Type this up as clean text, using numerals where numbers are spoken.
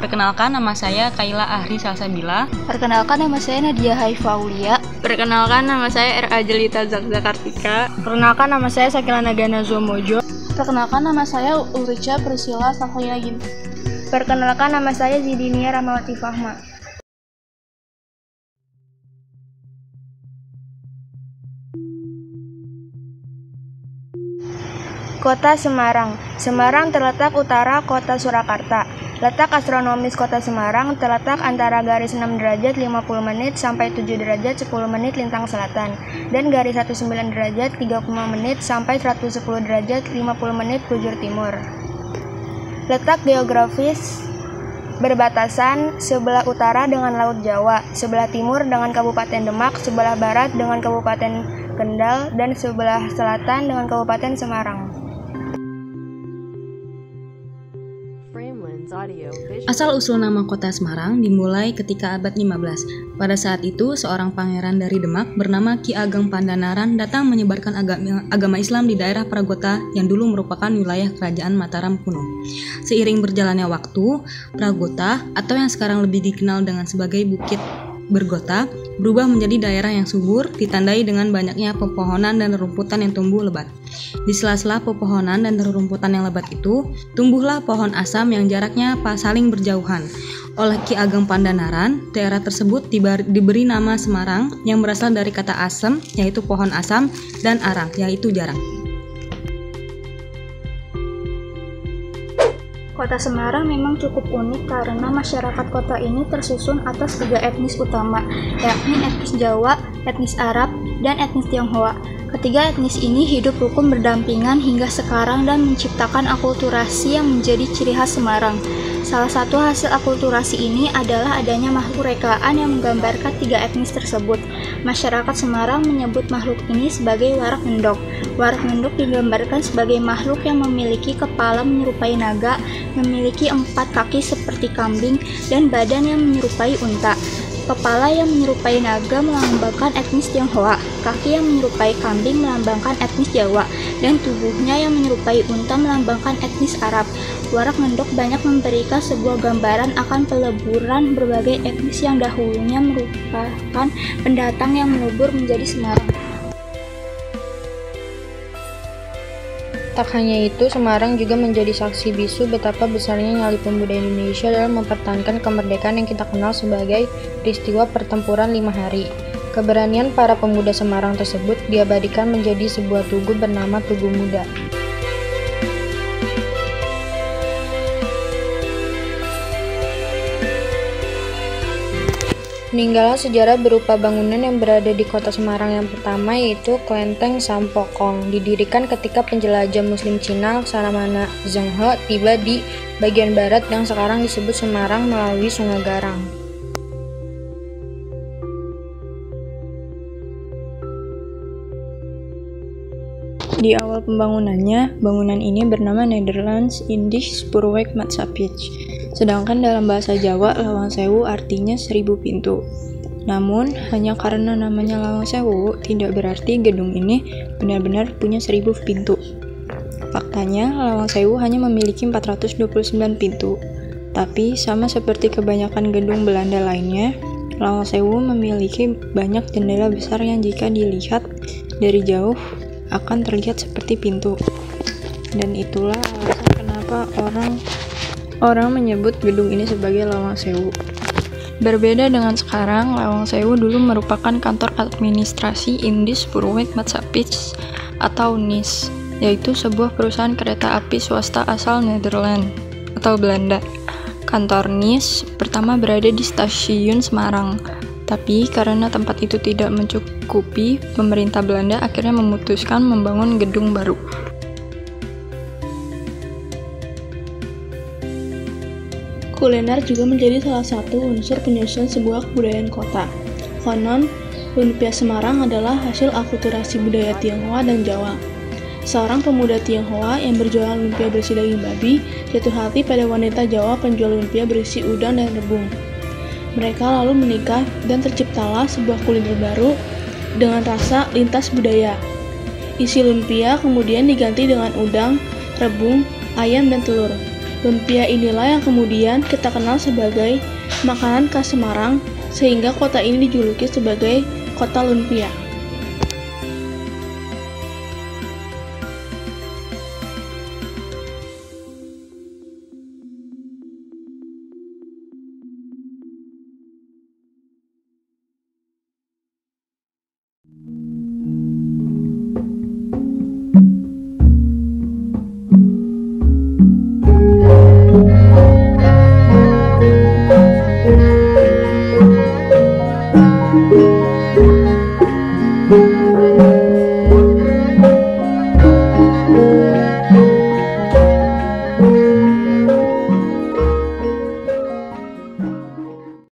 Perkenalkan, nama saya Kaila Ahri Salsabila. Perkenalkan, nama saya Nadia Haifa Aulia. Perkenalkan, nama saya R.A. Jelita Zakza Kartika. Perkenalkan, nama saya Sakila Nagana Zomojo. Perkenalkan, nama saya Ulrica Priscilla Safayagin. Perkenalkan, nama saya Zidinia Rahmawati Fahma. Kota Semarang. Semarang terletak utara kota Surakarta. Letak astronomis kota Semarang terletak antara garis 6 derajat 50 menit sampai 7 derajat 10 menit lintang selatan dan garis 19 derajat 30 menit sampai 110 derajat 50 menit bujur timur. Letak geografis berbatasan sebelah utara dengan Laut Jawa, sebelah timur dengan Kabupaten Demak, sebelah barat dengan Kabupaten Kendal, dan sebelah selatan dengan Kabupaten Semarang. Asal-usul nama kota Semarang dimulai ketika abad 15. Pada saat itu, seorang pangeran dari Demak bernama Ki Ageng Pandanaran datang menyebarkan agama Islam di daerah Pragota yang dulu merupakan wilayah kerajaan Mataram kuno. Seiring berjalannya waktu, Pragota atau yang sekarang lebih dikenal dengan sebagai Bukit Bergota berubah menjadi daerah yang subur, ditandai dengan banyaknya pepohonan dan rerumputan yang tumbuh lebat. Di sela-sela pepohonan dan rerumputan yang lebat itu, tumbuhlah pohon asam yang jaraknya saling berjauhan. Oleh Ki Ageng Pandanaran, daerah tersebut diberi nama Semarang yang berasal dari kata asam, yaitu pohon asam, dan arang, yaitu jarak. Kota Semarang memang cukup unik karena masyarakat kota ini tersusun atas 3 etnis utama, yakni etnis Jawa, etnis Arab, dan etnis Tionghoa. Ketiga etnis ini hidup rukun berdampingan hingga sekarang dan menciptakan akulturasi yang menjadi ciri khas Semarang. Salah satu hasil akulturasi ini adalah adanya makhluk rekaan yang menggambarkan 3 etnis tersebut. Masyarakat Semarang menyebut makhluk ini sebagai warak ngendok. Warak ngendok digambarkan sebagai makhluk yang memiliki kepala menyerupai naga, memiliki 4 kaki seperti kambing, dan badan yang menyerupai unta. Kepala yang menyerupai naga melambangkan etnis Tionghoa, kaki yang menyerupai kambing melambangkan etnis Jawa, dan tubuhnya yang menyerupai unta melambangkan etnis Arab. Warak ngendok banyak memberikan sebuah gambaran akan peleburan berbagai etnis yang dahulunya merupakan pendatang yang melebur menjadi Semarang. Tak hanya itu, Semarang juga menjadi saksi bisu betapa besarnya nyali pemuda Indonesia dalam mempertahankan kemerdekaan yang kita kenal sebagai peristiwa pertempuran 5 hari. Keberanian para pemuda Semarang tersebut diabadikan menjadi sebuah tugu bernama Tugu Muda. Meninggalnya sejarah berupa bangunan yang berada di kota Semarang yang pertama, yaitu Klenteng Sampokong, didirikan ketika penjelajah Muslim Cina Laksamana Zheng He tiba di bagian barat yang sekarang disebut Semarang melalui Sungai Garang. Di awal pembangunannya, bangunan ini bernama Nederlands Indisch Spoorweg Maatschappij. Sedangkan dalam bahasa Jawa, Lawang Sewu artinya 1000 pintu. Namun, hanya karena namanya Lawang Sewu, tidak berarti gedung ini benar-benar punya 1000 pintu. Faktanya, Lawang Sewu hanya memiliki 429 pintu. Tapi, sama seperti kebanyakan gedung Belanda lainnya, Lawang Sewu memiliki banyak jendela besar yang jika dilihat dari jauh akan terlihat seperti pintu. Dan itulah alasan kenapa orang menyebut gedung ini sebagai Lawang Sewu. Berbeda dengan sekarang, Lawang Sewu dulu merupakan kantor administrasi Indisch Spoorweg Maatschappij atau NIS, yaitu sebuah perusahaan kereta api swasta asal Nederland atau Belanda. Kantor NIS pertama berada di Stasiun Semarang. Tapi karena tempat itu tidak mencukupi, pemerintah Belanda akhirnya memutuskan membangun gedung baru. Kuliner juga menjadi salah satu unsur penyusun sebuah kebudayaan kota. Konon, lumpia Semarang adalah hasil akulturasi budaya Tionghoa dan Jawa. Seorang pemuda Tionghoa yang berjualan lumpia berisi daging babi jatuh hati pada wanita Jawa penjual lumpia berisi udang dan rebung. Mereka lalu menikah dan terciptalah sebuah kuliner baru dengan rasa lintas budaya. Isi lumpia kemudian diganti dengan udang, rebung, ayam, dan telur. Lumpia inilah yang kemudian kita kenal sebagai makanan khas Semarang, sehingga kota ini dijuluki sebagai Kota Lumpia.